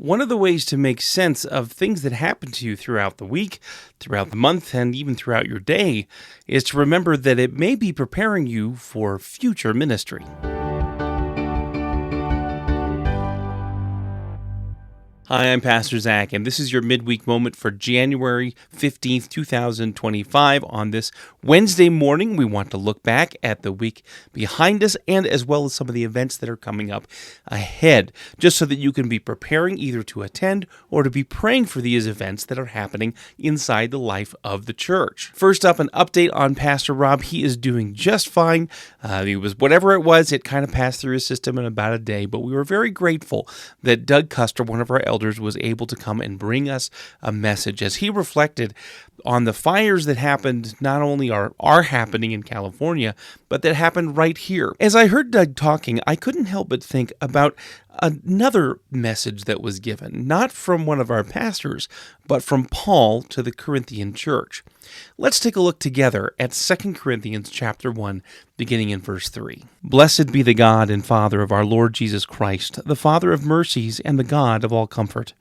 one of the ways to make sense of things that happen to you throughout the week, throughout the month, and even throughout your day is to remember that it may be preparing you for future ministry. Hi, I'm Pastor Zach, and this is your Midweek Moment for January 15th, 2025. On this Wednesday morning, we want to look back at the week behind us and as well as some of the events that are coming up ahead, just so that you can be preparing either to attend or to be praying for these events that are happening inside the life of the church. First up, an update on Pastor Rob. He is doing just fine. Whatever it was, it kind of passed through his system in about a day, but we were very grateful that Doug Custer, one of our elders, was able to come and bring us a message as he reflected on the fires that happened, not only are happening in California, but that happened right here. As I heard Doug talking, I couldn't help but think about another message that was given, not from one of our pastors, but from Paul to the Corinthian church. Let's take a look together at 2 Corinthians chapter 1, beginning in verse 3. Blessed be the God and Father of our Lord Jesus Christ, the Father of mercies and the God of all comfort.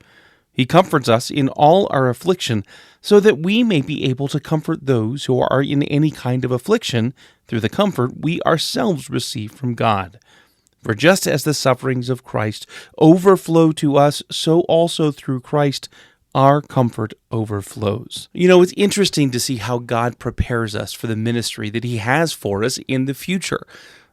He comforts us in all our affliction, so that we may be able to comfort those who are in any kind of affliction through the comfort we ourselves receive from God. For just as the sufferings of Christ overflow to us, so also through Christ our comfort overflows. It's interesting to see how God prepares us for the ministry that He has for us in the future.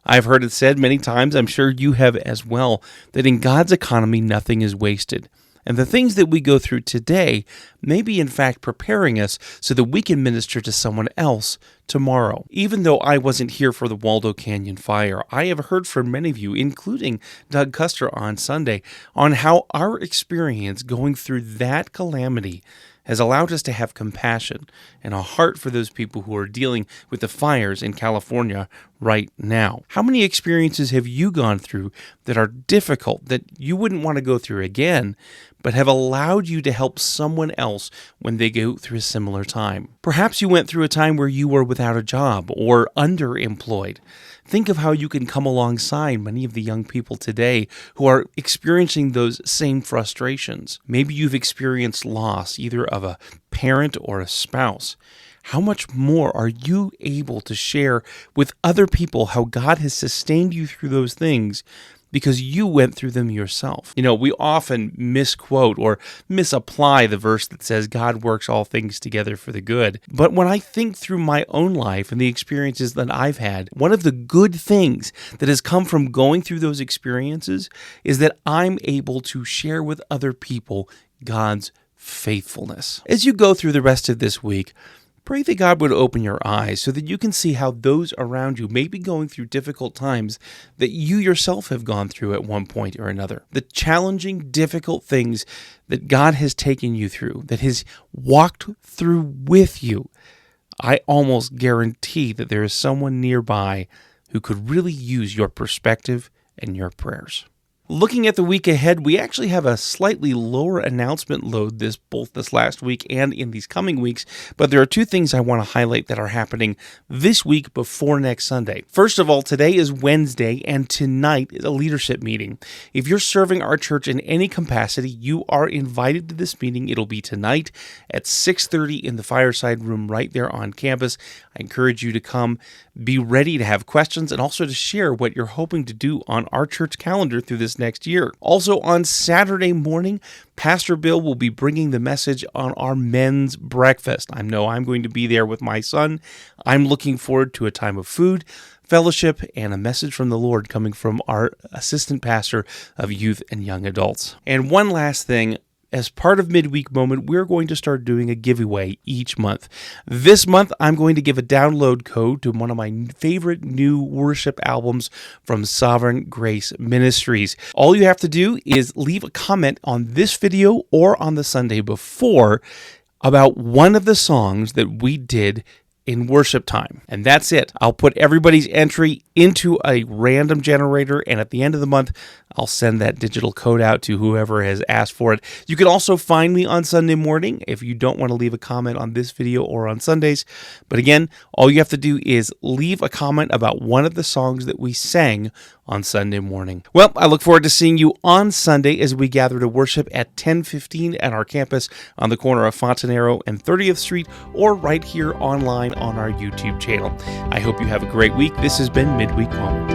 I've heard it said many times, I'm sure you have as well, that in God's economy nothing is wasted. And the things that we go through today may be in fact preparing us so that we can minister to someone else tomorrow. Even though I wasn't here for the Waldo Canyon fire, I have heard from many of you, including Doug Custer on Sunday, on how our experience going through that calamity has allowed us to have compassion and a heart for those people who are dealing with the fires in California right now. How many experiences have you gone through that are difficult, that you wouldn't want to go through again, but have allowed you to help someone else when they go through a similar time? Perhaps you went through a time where you were without a job or underemployed. Think of how you can come alongside many of the young people today who are experiencing those same frustrations. Maybe you've experienced loss, either of a parent or a spouse. How much more are you able to share with other people how God has sustained you through those things because you went through them yourself? We often misquote or misapply the verse that says God works all things together for the good. But when I think through my own life and the experiences that I've had, one of the good things that has come from going through those experiences is that I'm able to share with other people God's faithfulness. As you go through the rest of this week, pray that God would open your eyes so that you can see how those around you may be going through difficult times that you yourself have gone through at one point or another. The challenging, difficult things that God has taken you through, that has walked through with you. I almost guarantee that there is someone nearby who could really use your perspective and your prayers. Looking at the week ahead, we actually have a slightly lower announcement load both this last week and in these coming weeks, but there are two things I want to highlight that are happening this week before next Sunday. First of all, today is Wednesday, and tonight is a leadership meeting. If you're serving our church in any capacity, you are invited to this meeting. It'll be tonight at 6:30 in the Fireside Room right there on campus. I encourage you to come, be ready to have questions, and also to share what you're hoping to do on our church calendar through this next year. Also on Saturday morning, Pastor Bill will be bringing the message on our men's breakfast. I know I'm going to be there with my son. I'm looking forward to a time of food, fellowship, and a message from the Lord coming from our assistant pastor of youth and young adults. And one last thing, as part of Midweek Moment, we're going to start doing a giveaway each month. This month, I'm going to give a download code to one of my favorite new worship albums from Sovereign Grace Ministries. All you have to do is leave a comment on this video or on the Sunday before about one of the songs that we did in worship time. And that's it. I'll put everybody's entry into a random generator, and at the end of the month, I'll send that digital code out to whoever has asked for it. You can also find me on Sunday morning if you don't want to leave a comment on this video or on Sundays. But again, all you have to do is leave a comment about one of the songs that we sang on Sunday morning. Well, I look forward to seeing you on Sunday as we gather to worship at 10:15 at our campus on the corner of Fontanero and 30th Street, or right here online on our YouTube channel. I hope you have a great week. This has been Midweek Moment.